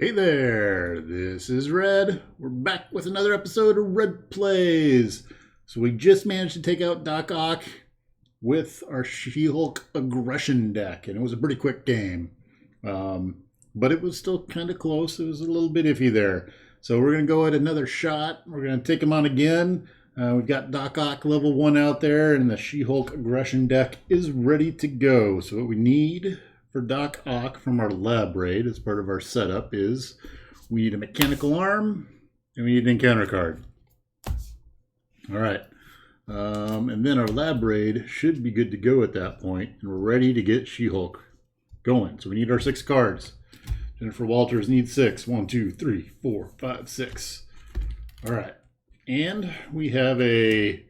Hey there, this is Red. We're back with another episode of Red Plays. So we just managed to take out Doc Ock with our She-Hulk aggression deck, and it was a pretty quick game. But it was still kind of close. It was a little bit iffy there. So we're going to go at another shot. We're going to take him on again. We've got Doc Ock level 1 out there, and the She-Hulk aggression deck is ready to go. So what we need for Doc Ock from our lab raid as part of our setup is we need a mechanical arm and we need an encounter card. All right. And then our lab raid should be good to go at that point, and we're ready to get She-Hulk going. So we need our 6 cards. Jennifer Walters needs 6. 1, 2, 3, 4, 5, 6. All right. And we have a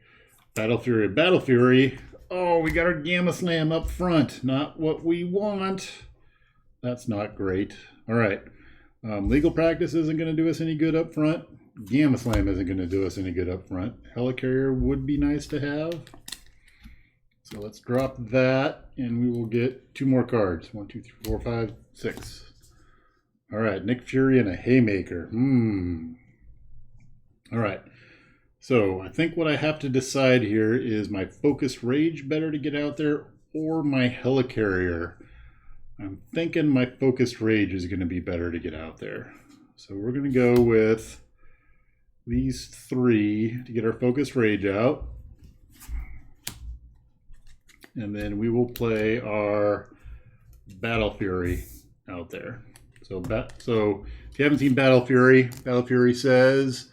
Battle Fury. Battle Fury. Oh, we got our Gamma Slam up front. Not what we want. That's not great. All right. Legal Practice isn't going to do us any good up front. Gamma Slam isn't going to do us any good up front. Helicarrier would be nice to have. So let's drop that, and we will get 2 more cards. 1, 2, 3, 4, 5, 6. All right. Nick Fury and a Haymaker. All right. So I think what I have to decide here is my Focused Rage better to get out there or my Helicarrier. I'm thinking my Focused Rage is going to be better to get out there. So we're going to go with these 3 to get our Focused Rage out. And then we will play our Battle Fury out there. So if you haven't seen Battle Fury says...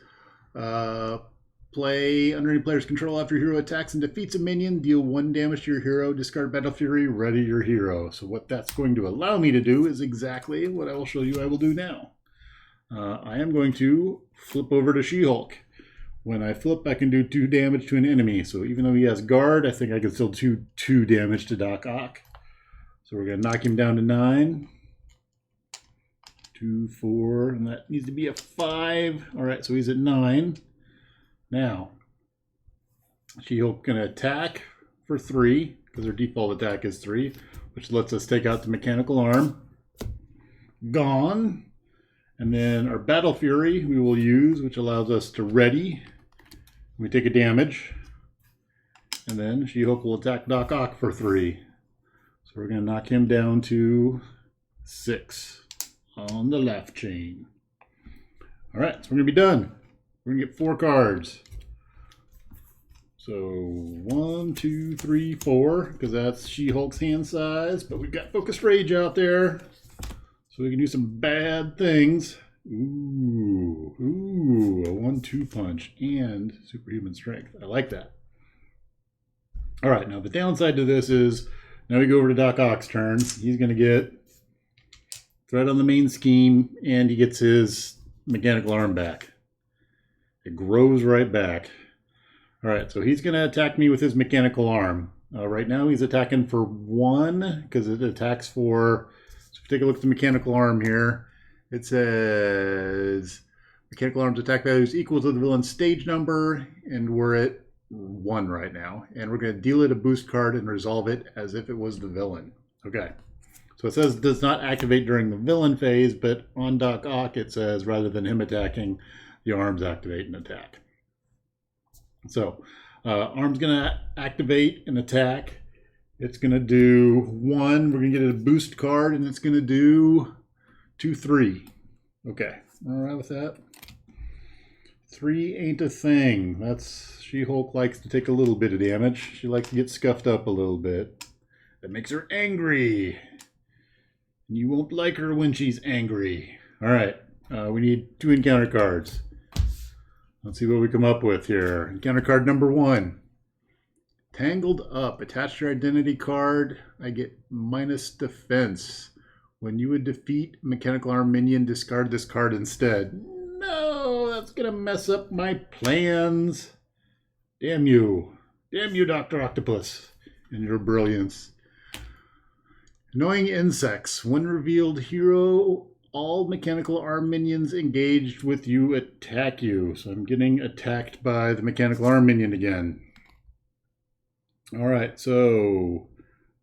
play under any player's control after your hero attacks and defeats a minion. Deal 1 damage to your hero. Discard Battle Fury. Ready your hero. So what that's going to allow me to do is exactly what I will show you I will do now. I am going to flip over to She-Hulk. When I flip, I can do 2 damage to an enemy. So even though he has guard, I think I can still do 2 damage to Doc Ock. So we're going to knock him down to 9. 2, 4, and that needs to be a 5. All right, so he's at 9. Now, She-Hulk going to attack for 3, because her default attack is 3, which lets us take out the mechanical arm. Gone. And then our Battle Fury we will use, which allows us to ready. We take a damage. And then She-Hulk will attack Doc Ock for 3. So we're going to knock him down to 6 on the left chain. All right, so we're going to be done. We're going to get 4 cards. So 1, 2, 3, 4, because that's She-Hulk's hand size. But we've got Focused Rage out there, so we can do some bad things. Ooh, a 1-2 punch and superhuman strength. I like that. All right, now the downside to this is now we go over to Doc Ock's turn. He's going to get threat on the main scheme, and he gets his mechanical arm back. It grows right back. All right, so he's going to attack me with his mechanical arm. Right now he's attacking for 1 because it attacks for... So if you take a look at the mechanical arm here, it says mechanical arm's attack value is equal to the villain's stage number, and we're at 1 right now. And we're going to deal it a boost card and resolve it as if it was the villain. Okay. So it says it does not activate during the villain phase, but on Doc Ock it says rather than him attacking, the arms activate and attack. So arm's going to activate and attack. It's going to do 1. We're going to get a boost card, and it's going to do 2, 3. Okay, all right with that. 3 ain't a thing. That's She-Hulk likes to take a little bit of damage. She likes to get scuffed up a little bit. That makes her angry. And you won't like her when she's angry. All right, we need 2 encounter cards. Let's see what we come up with here. Encounter card number 1. Tangled Up. Attach your identity card. I get minus defense. When you would defeat mechanical arm minion, discard this card instead. No, that's going to mess up my plans. Damn you. Damn you, Dr. Octopus, and your brilliance. Annoying Insects. When revealed, hero, all mechanical arm minions engaged with you attack you. So I'm getting attacked by the mechanical arm minion again. All right, so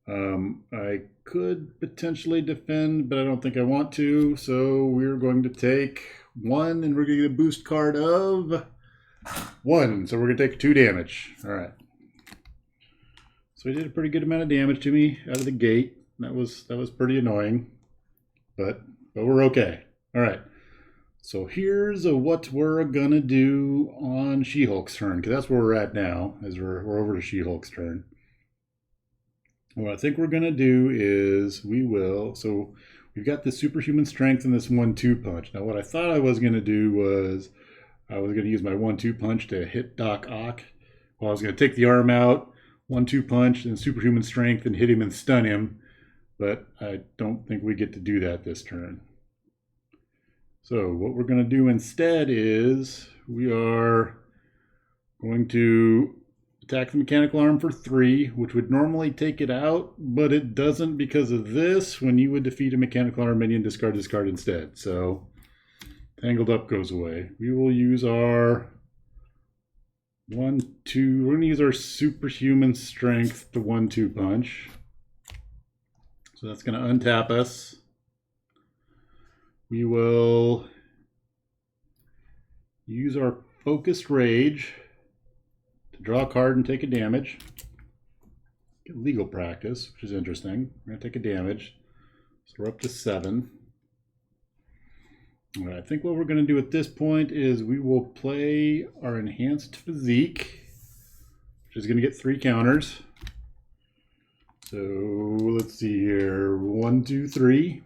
I could potentially defend, but I don't think I want to. So we're going to take 1, and we're going to get a boost card of 1. So we're going to take 2 damage. All right. So he did a pretty good amount of damage to me out of the gate. That was pretty annoying, but we're okay. All right. So here's what we're gonna do on She-Hulk's turn, because that's where we're at now, as we're over to She-Hulk's turn. What I think we're gonna do is so we've got this superhuman strength and this 1-2 punch. Now what I thought I was gonna do was I was gonna use my 1-2 punch to hit Doc Ock. Well, I was gonna take the arm out, 1-2 punch, and superhuman strength and hit him and stun him, but I don't think we get to do that this turn. So what we're going to do instead is we are going to attack the mechanical arm for 3, which would normally take it out, but it doesn't because of this. When you would defeat a mechanical arm minion, discard this card instead. So Tangled Up goes away. We will use our 1-2. We're going to use our superhuman strength to 1-2 punch. So that's going to untap us. We will use our focused rage to draw a card and take a damage. Get legal practice, which is interesting. We're going to take a damage. So we're up to 7. All right, I think what we're going to do at this point is we will play our enhanced physique, which is going to get 3 counters. So let's see here. 1, 2, 3.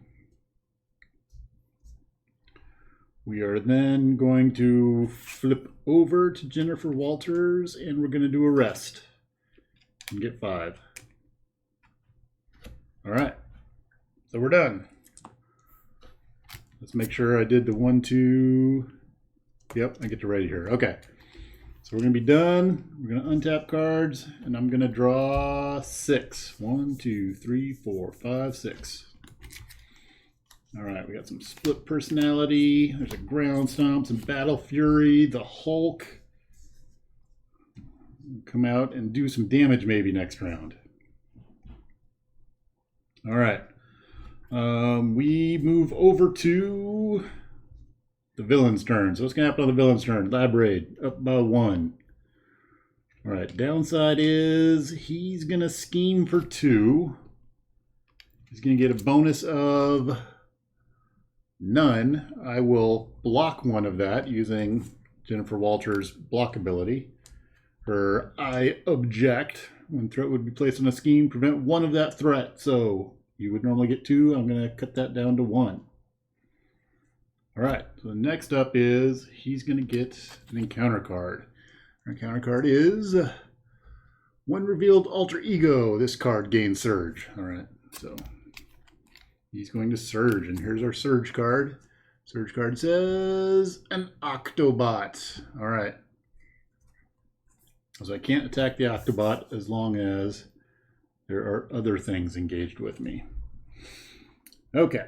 We are then going to flip over to Jennifer Walters, and we're going to do a rest and get 5. All right, so we're done. Let's make sure I did the 1, 2. Yep, I get to ready here. Okay, so we're going to be done. We're going to untap cards, and I'm going to draw 6. 1, 2, 3, 4, 5, 6. All right, we got some split personality. There's a ground stomp, some battle fury, the Hulk. Come out and do some damage maybe next round. All right. We move over to the villain's turn. So what's going to happen on the villain's turn? Lab Raid, up by 1. All right, downside is he's going to scheme for 2. He's going to get a bonus of none. I will block 1 of that using Jennifer Walters' block ability. Her I object when threat would be placed on a scheme, prevent 1 of that threat. So you would normally get 2. I'm going to cut that down to 1. All right, so next up is he's going to get an encounter card. Our encounter card is when revealed alter ego, this card gains surge. All right, so he's going to surge, and here's our surge card. Surge card says an Octobot. All right. So I can't attack the Octobot as long as there are other things engaged with me. Okay.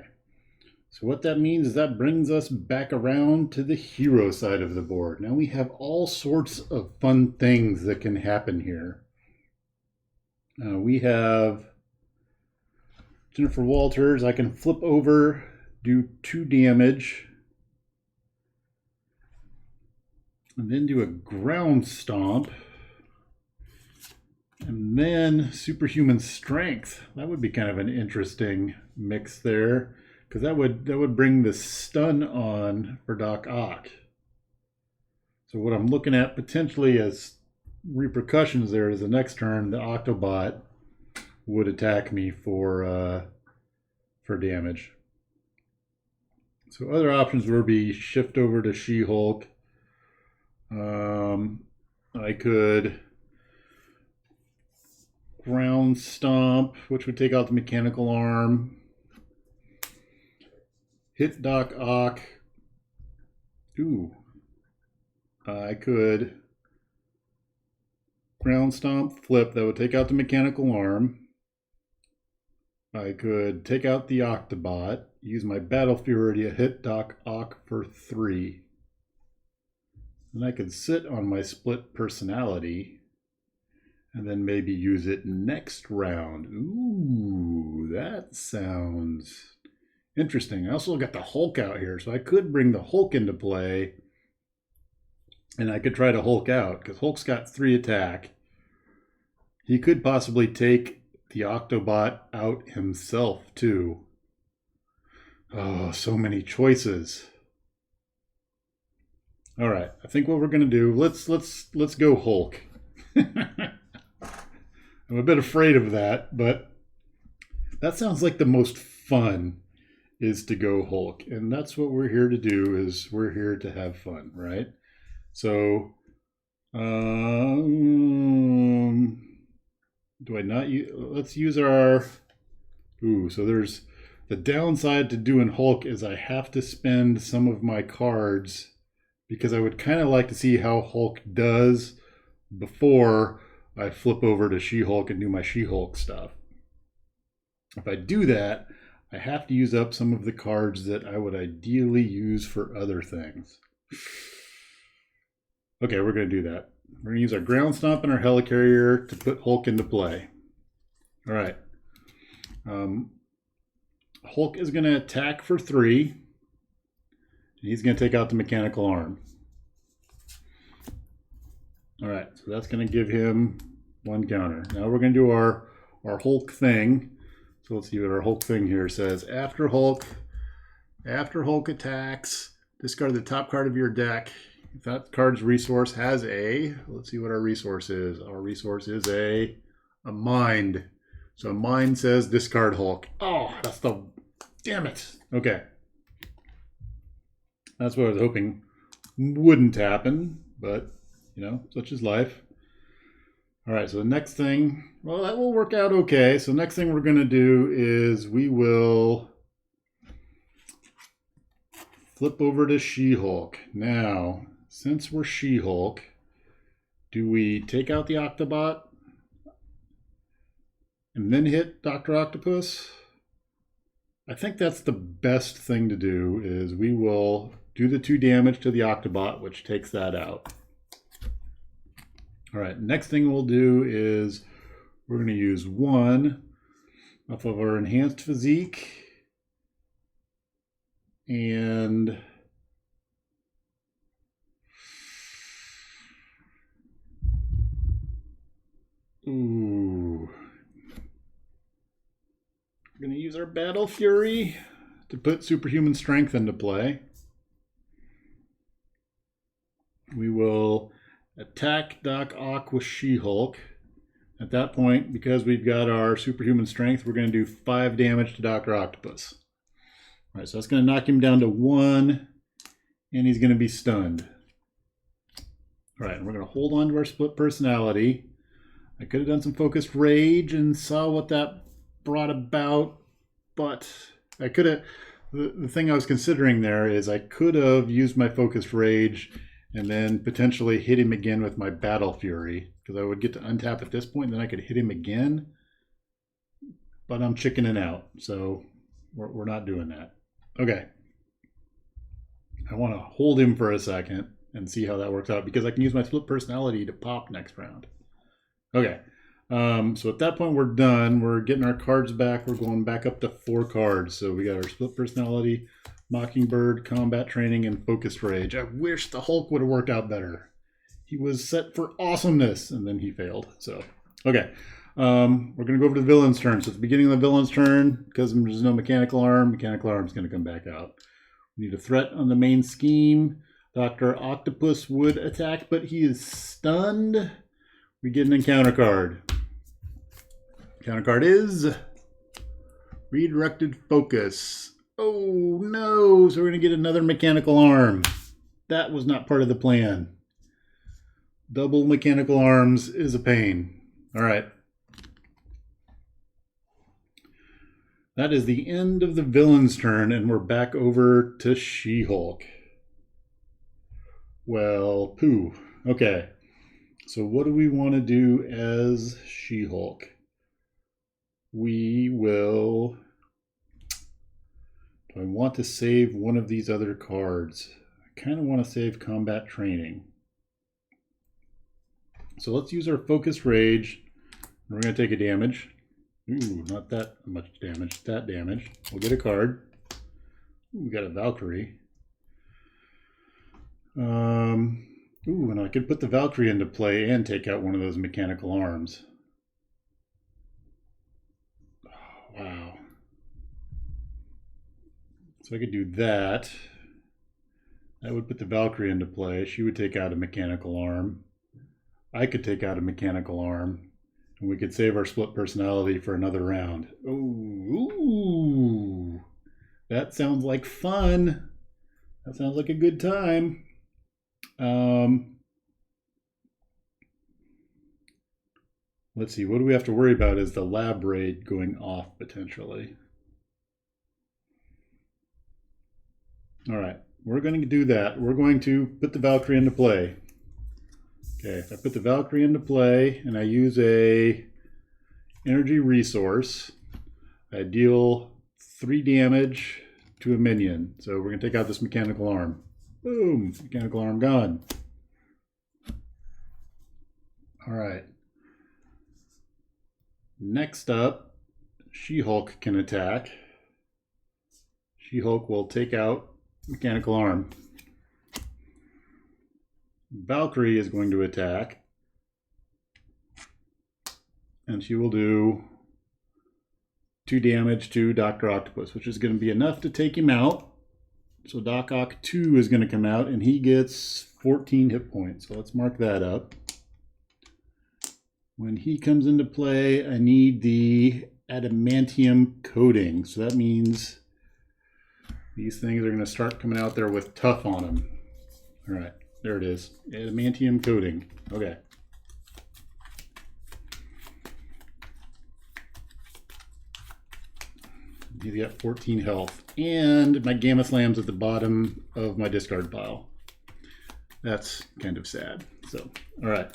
So what that means is that brings us back around to the hero side of the board. Now we have all sorts of fun things that can happen here. We have Jennifer Walters. I can flip over, do 2 damage, and then do a ground stomp, and then superhuman strength. That would be kind of an interesting mix there, because that would bring the stun on for Doc Ock. So what I'm looking at potentially as repercussions there is the next turn the Octobot would attack me for damage. So other options would be shift over to She-Hulk. I could ground stomp, which would take out the mechanical arm. Hit Doc Ock. Ooh. I could ground stomp, flip. That would take out the mechanical arm. I could take out the Octobot, use my battle fury to hit Doc Ock for 3. And I could sit on my split personality and then maybe use it next round. Ooh, that sounds interesting. I also got the Hulk out here, so I could bring the Hulk into play, and I could try to Hulk out, because Hulk's got 3 attack. He could possibly take the Octobot out himself, too. Oh, so many choices. All right, I think what we're gonna do, let's go Hulk. I'm a bit afraid of that, but that sounds like the most fun is to go Hulk, and that's what we're here to do. Is we're here to have fun, right? So, do I not use? Let's use our. Ooh, so there's the downside to doing Hulk is I have to spend some of my cards because I would kind of like to see how Hulk does before I flip over to She-Hulk and do my She-Hulk stuff. If I do that, I have to use up some of the cards that I would ideally use for other things. Okay, we're going to do that. We're going to use our Ground Stomp and our Helicarrier to put Hulk into play. All right. Hulk is going to attack for 3. He's going to take out the mechanical arm. All right, so that's going to give him 1 counter. Now we're going to do our Hulk thing. So let's see what our Hulk thing here says. After Hulk attacks, discard the top card of your deck. If that card's resource has a, let's see what our resource is. Our resource is a mind. So mind says discard Hulk. Oh, damn it. Okay. That's what I was hoping wouldn't happen, but you know, such is life. All right, so the next thing, well, that will work out okay. So next thing we're going to do is we will flip over to She-Hulk. Now, since we're She-Hulk, do we take out the Octobot and then hit Dr. Octopus? I think that's the best thing to do is we will do the 2 damage to the Octobot, which takes that out. All right, next thing we'll do is we're going to use 1 off of our enhanced physique. And ooh, we're going to use our Battle Fury to put superhuman strength into play. We will attack Doc Ock with She-Hulk. At that point, because we've got our superhuman strength, we're going to do 5 damage to Dr. Octopus. All right, so that's going to knock him down to 1, and he's going to be stunned. All right, and we're going to hold on to our split personality. I could have done some focused rage and saw what that brought about, but I could have. The thing I was considering there is I could have used my focused rage and then potentially hit him again with my Battle Fury, because I would get to untap at this point, and then I could hit him again. But I'm chickening out, so we're not doing that. Okay. I want to hold him for a second and see how that works out, because I can use my split personality to pop next round. Okay. So at that point, we're done. We're getting our cards back. We're going back up to 4 cards. So we got our split personality, Mockingbird, combat training, and focused rage. I wish the Hulk would have worked out better. He was set for awesomeness, and then he failed. So, okay. We're going to go over to the villain's turn. So at the beginning of the villain's turn, because there's no mechanical arm is going to come back out. We need a threat on the main scheme. Dr. Octopus would attack, but he is stunned. We get an encounter card. Encounter card is redirected focus. Oh no, so we're going to get another mechanical arm. That was not part of the plan. Double mechanical arms is a pain. All right. That is the end of the villain's turn, and we're back over to She-Hulk. Well, poo. Okay. So what do we want to do as She-Hulk? We will... Do I want to save one of these other cards? I kind of want to save combat training. So let's use our focus rage. We're going to take a damage. Ooh, not that much damage. That damage. We'll get a card. Ooh, we got a Valkyrie. Ooh, and I could put the Valkyrie into play and take out one of those mechanical arms. Oh, wow. So I could do that. That would put the Valkyrie into play. She would take out a mechanical arm. I could take out a mechanical arm. And we could save our split personality for another round. Ooh. That sounds like fun. That sounds like a good time. Let's see, what do we have to worry about is the lab raid going off potentially. All right, we're going to do that. We're going to put the Valkyrie into play. Okay, if I put the Valkyrie into play and I use a energy resource, I deal 3 damage to a minion. So we're going to take out this mechanical arm. Boom, mechanical arm gone. All right. Next up, She-Hulk can attack. She-Hulk will take out mechanical arm. Valkyrie is going to attack. And she will do 2 damage to Dr. Octopus, which is going to be enough to take him out. So Doc Ock 2 is going to come out, and he gets 14 hit points. So let's mark that up. When he comes into play, I need the adamantium coating. So that means these things are going to start coming out there with tough on them. All right, there it is. Adamantium coating. Okay. He's got 14 health. And my Gamma Slam's at the bottom of my discard pile. That's kind of sad. So, all right.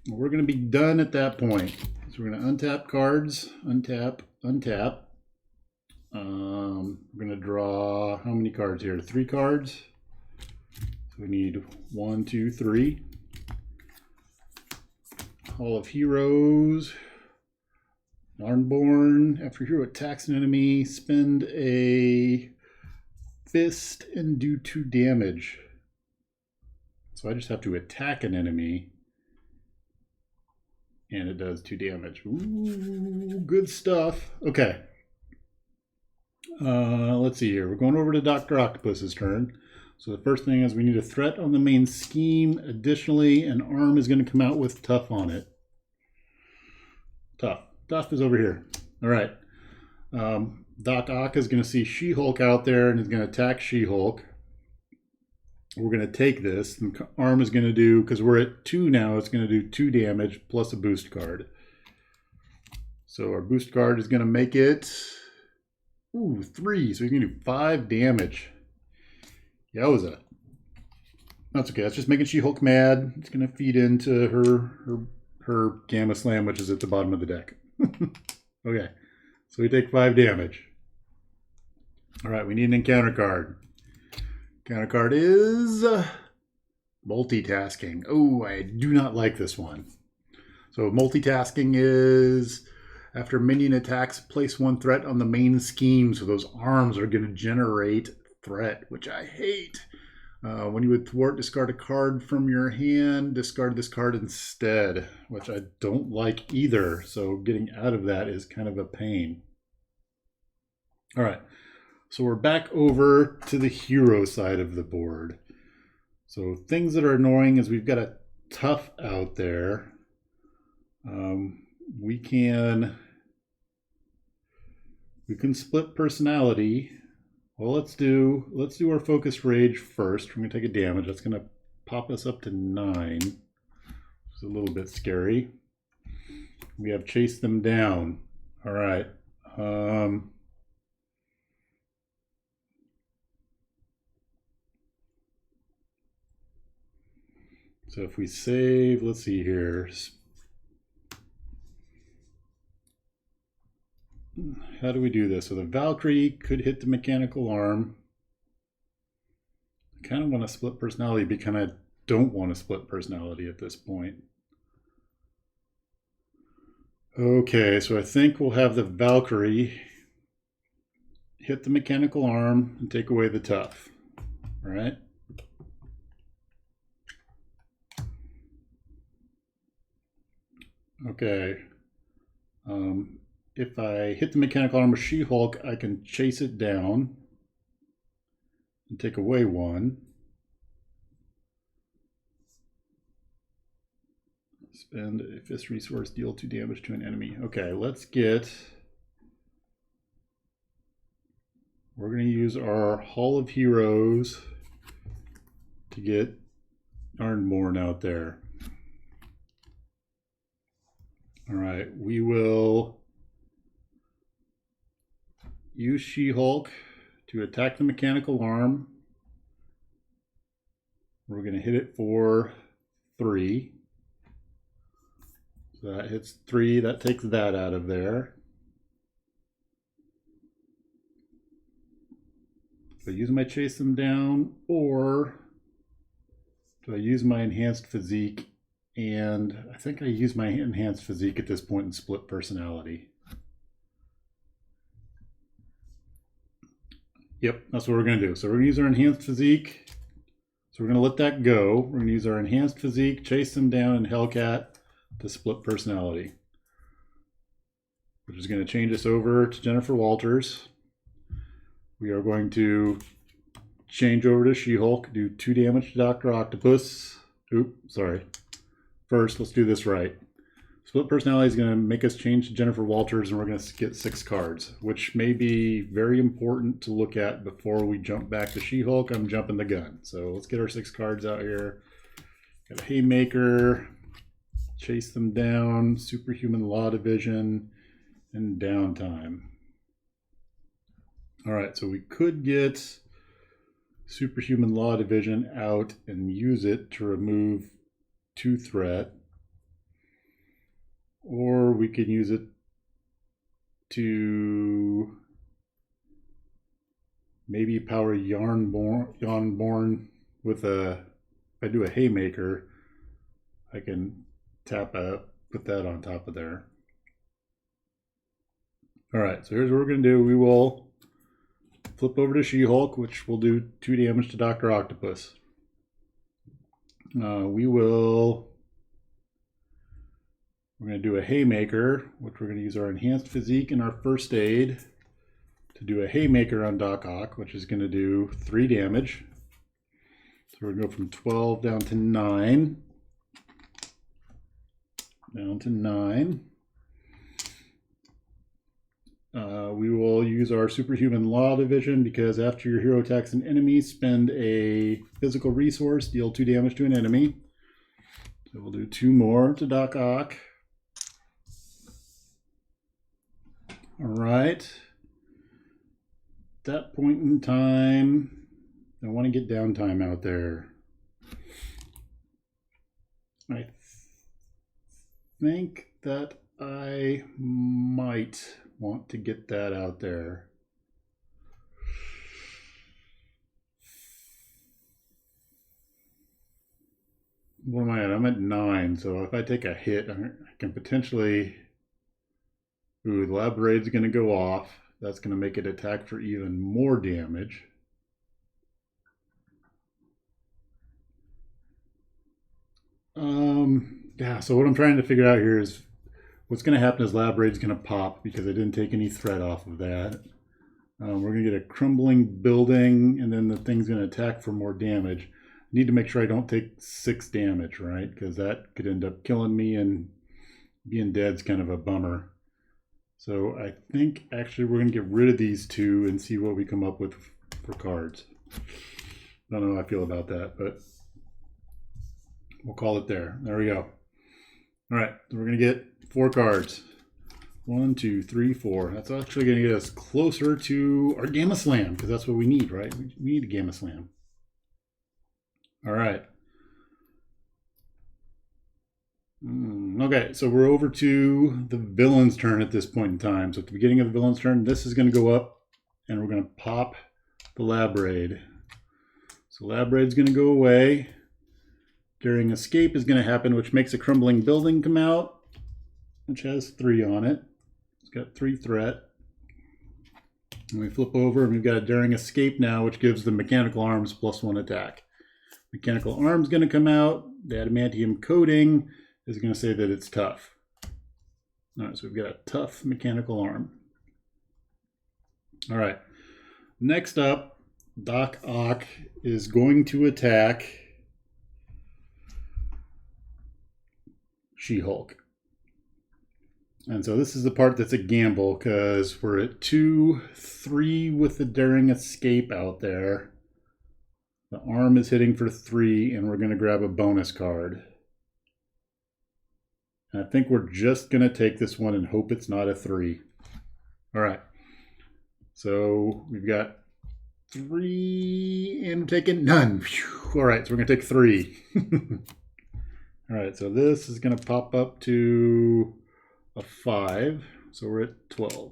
We're going to be done at that point. So we're going to untap cards. Untap, untap. We're going to draw how many cards here? 3 cards. So we need 1, 2, 3. Hall of Heroes. Narnborn. After a hero attacks an enemy, spend a fist and do 2 damage. So I just have to attack an enemy. And it does 2 damage. Ooh, good stuff. Okay. Let's see here. We're going over to Dr. Octopus's turn. So the first thing is we need a threat on the main scheme. Additionally, an arm is going to come out with tough on it. Tough. Tough is over here. All right. Doc Ock is going to see She-Hulk out there and is going to attack She-Hulk. We're going to take this. The arm is going to do, because we're at 2 now, it's going to do 2 damage plus a boost card. So our boost card is going to make it 3. So he's going to do 5 damage. Yowza. That's okay. That's just making She-Hulk mad. It's going to feed into her Gamma Slam, which is at the bottom of the deck. Okay. So we take 5 damage. All right. We need an encounter card. Counter card is multitasking. Oh, I do not like this one. So multitasking is after minion attacks, place 1 threat on the main scheme. So those arms are going to generate threat, which I hate. When you would thwart, discard a card from your hand, discard this card instead, which I don't like either. So getting out of that is kind of a pain. All right. So we're back over to the hero side of the board. So things that are annoying is we've got a tough out there. We can split personality. Well, let's do our focus rage first. We're gonna take a damage. That's gonna pop us up to 9. It's a little bit scary. We have chased them down. All right. So if we save, let's see here. How do we do this? So the Valkyrie could hit the mechanical arm. I kind of want to split personality, be kind of don't want to split personality at this point. Okay, so I think we'll have the Valkyrie hit the mechanical arm and take away the tough. All right. Okay. If I hit the mechanical arm with She-Hulk, I can chase it down and take away one. Spend a fist resource, deal 2 damage to an enemy. Okay, let's get... We're going to use our Hall of Heroes to get Ironborn out there. All right, we will use She-Hulk to attack the mechanical arm. We're going to hit it for 3. So that hits 3, that takes that out of there. Do I use my chase them down, or do I use my enhanced physique? And I think I use my enhanced physique at this point and split personality. Yep, that's what we're going to do. So we're going to use our enhanced physique. So we're going to let that go. We're going to use our enhanced physique, chase them down, and Hellcat to split personality, which is going to change us over to Jennifer Walters. We are going to change over to She-Hulk, do 2 damage to Dr. Octopus. Oops, sorry. First, let's do this right. Split personality is going to make us change to Jennifer Walters, and we're going to get 6 cards, which may be very important to look at before we jump back to She-Hulk. I'm jumping the gun. So let's get our 6 cards out here. Got a Haymaker, chase them down, Superhuman Law Division, and Downtime. All right, so we could get Superhuman Law Division out and use it to remove 2 threat, or we can use it to maybe power Yarnborn with a, if I do a Haymaker, I can tap out, put that on top of there. All right, so here's what we're going to do. We will flip over to She-Hulk, which will do 2 damage to Dr. Octopus. We're going to do a Haymaker, which we're going to use our enhanced physique and our first aid to do a Haymaker on Doc Ock, which is going to do 3 damage. So we're going to go from 12 down to 9. Down to 9. We will use our Superhuman Law Division because after your hero attacks an enemy, spend a physical resource, deal 2 damage to an enemy. So we'll do 2 more to Doc Ock. All right. At that point in time, I want to get Downtime out there. I think that I might want to get that out there. What am I at? I'm at 9, so if I take a hit, I can potentially... Ooh, the Lab Raid's going to go off. That's going to make it attack for even more damage. Yeah, so what I'm trying to figure out here is what's going to happen is Lab Raid's going to pop because I didn't take any threat off of that. We're going to get a crumbling building, and then the thing's going to attack for more damage. I need to make sure I don't take 6 damage, right? Because that could end up killing me, and being dead's kind of a bummer. So I think actually we're going to get rid of these 2 and see what we come up with for cards. I don't know how I feel about that, but we'll call it there. There we go. All right, so we're going to get 4 cards. 1, 2, 3, 4. That's actually going to get us closer to our Gamma Slam, because that's what we need, right? We need a Gamma Slam. All right. Okay, so we're over to the villain's turn at this point in time. So at the beginning of the villain's turn, this is going to go up, and we're going to pop the Lab Raid. So Lab Raid's going to go away. Daring escape is going to happen, which makes a crumbling building come out, which has 3 on it. It's got 3 threat. And we flip over and we've got a daring escape now, which gives the mechanical arms +1 attack. Mechanical arm's going to come out. The adamantium coating is going to say that it's tough. All right, so we've got a tough mechanical arm. All right, next up, Doc Ock is going to attack She-Hulk. And so this is the part that's a gamble because we're at 2-3 with the daring escape out there. The arm is hitting for 3 and we're going to grab a bonus card. And I think we're just going to take this one and hope it's not a 3. All right. So we've got 3 and we're taking none. Whew. All right, so we're going to take 3. All right, so this is going to pop up to a 5, so we're at 12.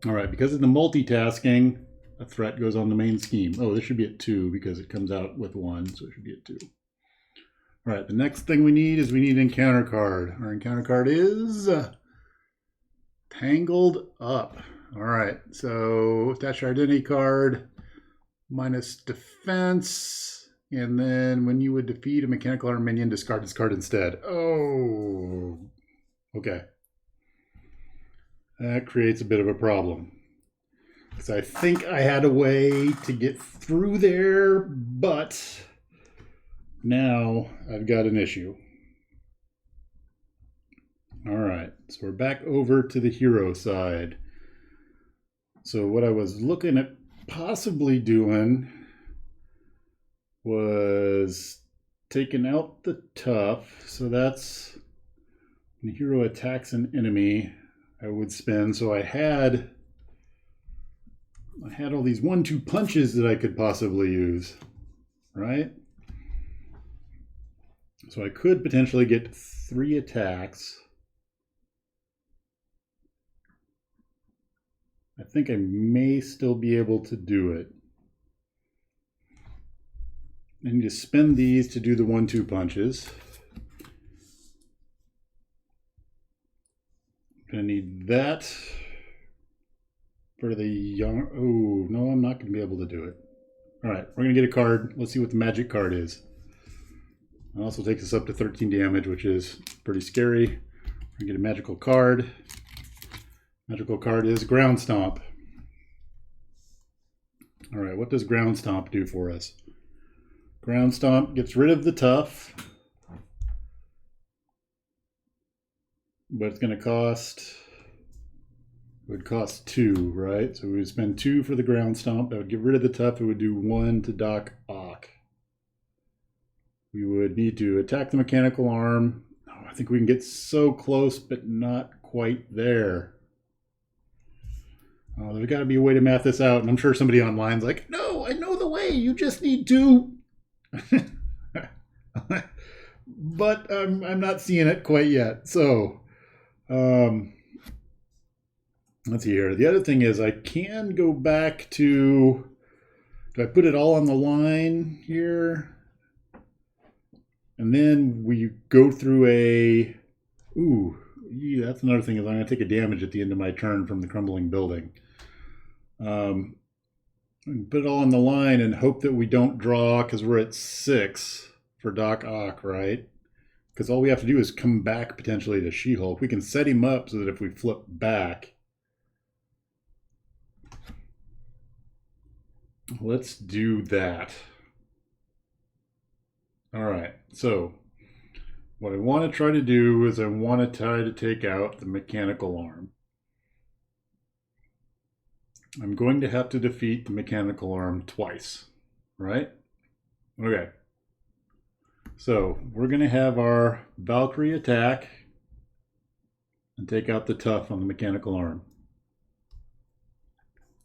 All right, because of the multitasking, a threat goes on the main scheme. Oh, this should be at 2 because it comes out with 1, so it should be at 2. All right, the next thing we need is we need an encounter card. Our encounter card is Tangled Up. All right, so attach our identity card, minus defense. And then when you would defeat a mechanical arm minion, discard this card instead. Oh, okay. That creates a bit of a problem. Because I think I had a way to get through there, but now I've got an issue. All right, so we're back over to the hero side. So what I was looking at possibly doing was taking out the tough. So that's when the hero attacks an enemy, I would spend. So I had all these 1-2 punches that I could possibly use, right? So I could potentially get 3 attacks. I think I may still be able to do it. I need to spend these to do the 1-2 punches. I'm gonna need that for the young. Oh, no, I'm not gonna be able to do it. All right, we're gonna get a card. Let's see what the magic card is. It also takes us up to 13 damage, which is pretty scary. We're gonna get a magical card. Magical card is Ground Stomp. All right, what does Ground Stomp do for us? Ground Stomp gets rid of the tough, but it's going to cost, it would cost 2, right? So we would spend 2 for the Ground Stomp. That would get rid of the tough. It would do 1 to Doc Ock. We would need to attack the mechanical arm. Oh, I think we can get so close, but not quite there. Oh, there's got to be a way to math this out, and I'm sure somebody online's like, no, I know the way. You just need to. But I'm not seeing it quite yet. So let's see here. The other thing is I can go back to, do I put it all on the line here? And then we go through a, ooh, yeah, that's another thing is I'm going to take a damage at the end of my turn from the crumbling building. Put it all on the line and hope that we don't draw because we're at 6 for Doc Ock, right? Because all we have to do is come back potentially to She-Hulk. We can set him up so that if we flip back. Let's do that. All right, so what I want to try to do is I want to try to take out the mechanical arm. I'm going to have to defeat the mechanical arm twice, right? Okay. So we're going to have our Valkyrie attack and take out the tough on the mechanical arm.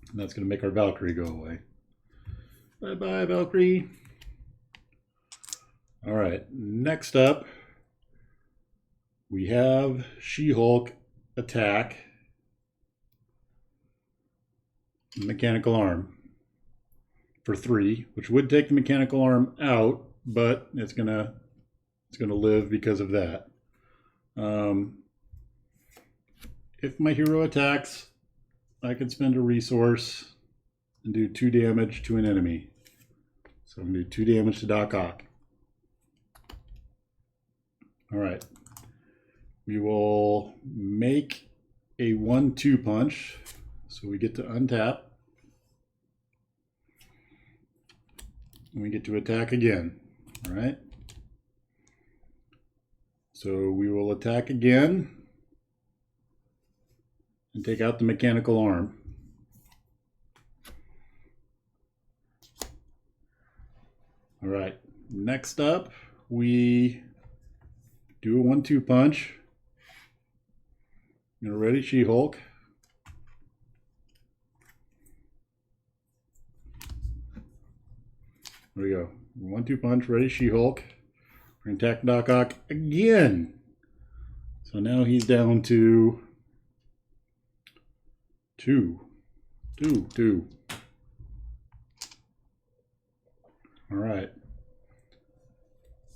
And that's going to make our Valkyrie go away. Bye-bye, Valkyrie. All right, next up, we have She-Hulk attack mechanical arm. for 3, which would take the mechanical arm out, but it's gonna live because of that. If my hero attacks, I can spend a resource and do 2 damage to an enemy. So I'm going to do 2 damage to Doc Ock. All right. We will make a 1-2 punch. So we get to untap. And we get to attack again. All right. So we will attack again and take out the mechanical arm. All right, next up, we do a 1-2 punch. You're ready, She-Hulk. There we go. 1-2 punch, ready, She-Hulk. We're going to attack Doc Ock again. So now he's down to 2. All right.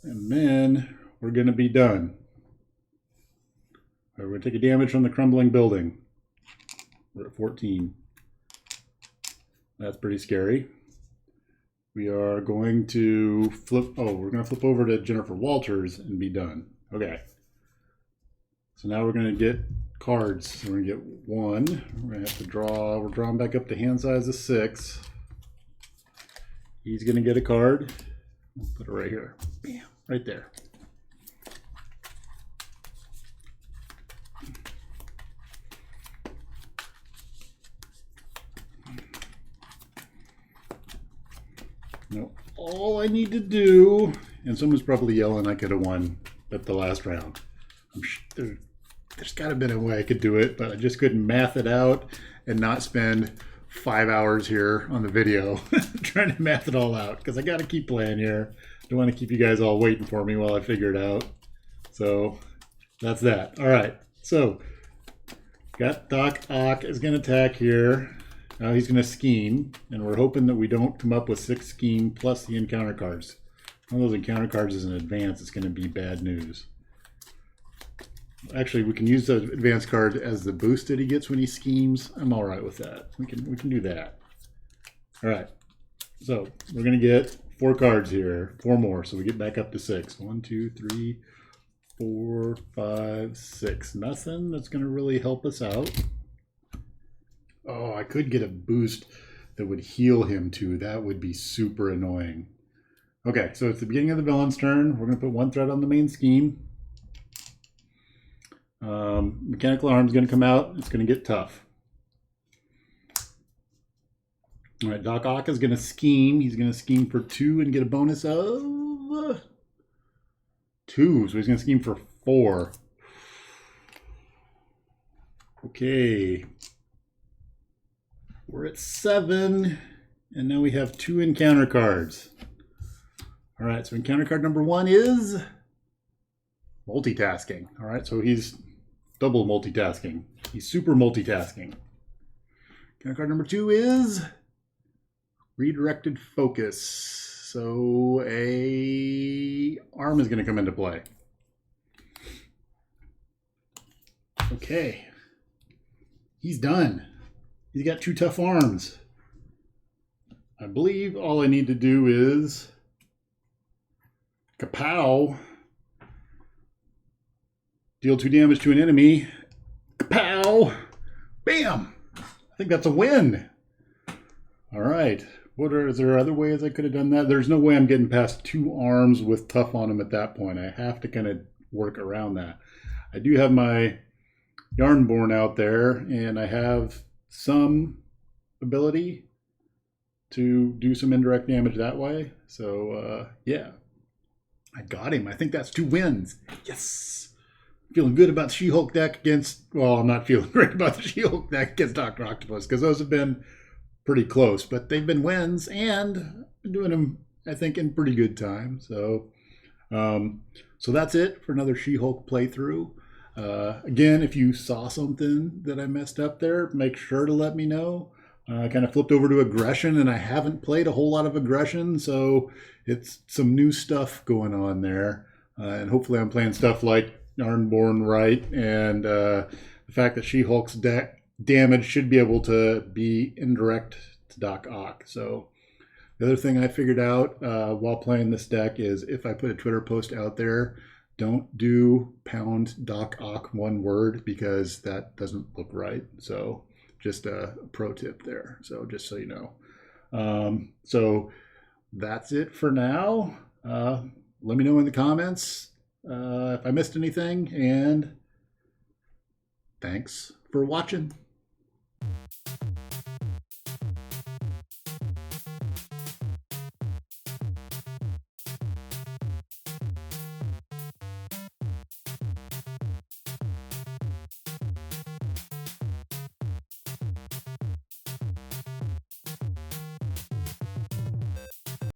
And then we're going to be done. All right, we're going to take a damage from the crumbling building. We're at 14. That's pretty scary. We are going to flip. Oh, we're going to flip over to Jennifer Walters and be done. Okay. So now we're going to get cards. So we're going to get 1. We're going to have to draw. We're drawing back up to hand size of 6. He's going to get a card. We'll put it right here. Bam. Right there. Now, all I need to do, and someone's probably yelling I could have won at the last round. There's got to have been a way I could do it, but I just couldn't math it out and not spend 5 hours here on the video trying to math it all out, because I got to keep playing here. Don't want to keep you guys all waiting for me while I figure it out. So that's that. All right. So got Doc Ock is going to attack here. Now he's going to scheme, and we're hoping that we don't come up with 6 scheme plus the encounter cards. One of those encounter cards is in advance. It's going to be bad news. Actually, we can use the advance card as the boost that he gets when he schemes. I'm all right with that. We can do that. All right. So we're going to get 4 cards here. 4 more. So we get back up to 6. 1, 2, 3, 4, 5, 6. Nothing that's going to really help us out. Oh, I could get a boost that would heal him too. That would be super annoying. Okay, so it's the beginning of the villain's turn. We're going to put 1 threat on the main scheme. Mechanical arm's going to come out. It's going to get tough. All right, Doc Ock is going to scheme. He's going to scheme for 2 and get a bonus of 2. So he's going to scheme for 4. Okay. We're at 7. And now we have 2 encounter cards. All right, so encounter card number 1 is multitasking. All right, so he's double multitasking. He's super multitasking. Encounter card number 2 is redirected focus. So a arm is going to come into play. Okay. He's done. He's got 2 tough arms. I believe all I need to do is kapow. Deal 2 damage to an enemy. Kapow. Bam. I think that's a win. All right. Is there other ways I could have done that? There's no way I'm getting past 2 arms with tough on them at that point. I have to kind of work around that. I do have my Yarnborn out there, and I have some ability to do some indirect damage that way. So, yeah. I got him. I think that's 2 wins. Yes. Feeling good about the She-Hulk deck against... Well, I'm not feeling great about the She-Hulk deck against Dr. Octopus, because those have been pretty close, but they've been wins, and I've been doing them, I think, in pretty good time. So that's it for another She-Hulk playthrough. Again, if you saw something that I messed up there, make sure to let me know. I kind of flipped over to aggression, and I haven't played a whole lot of aggression, so it's some new stuff going on there. And hopefully I'm playing stuff like Yarnborn right, and the fact that She-Hulk's damage should be able to be indirect to Doc Ock. So the other thing I figured out while playing this deck is if I put a Twitter post out there, don't do pound Doc Ock one word, because that doesn't look right. So just a pro tip there. So just so you know. So that's it for now. Let me know in the comments if I missed anything, and thanks for watching.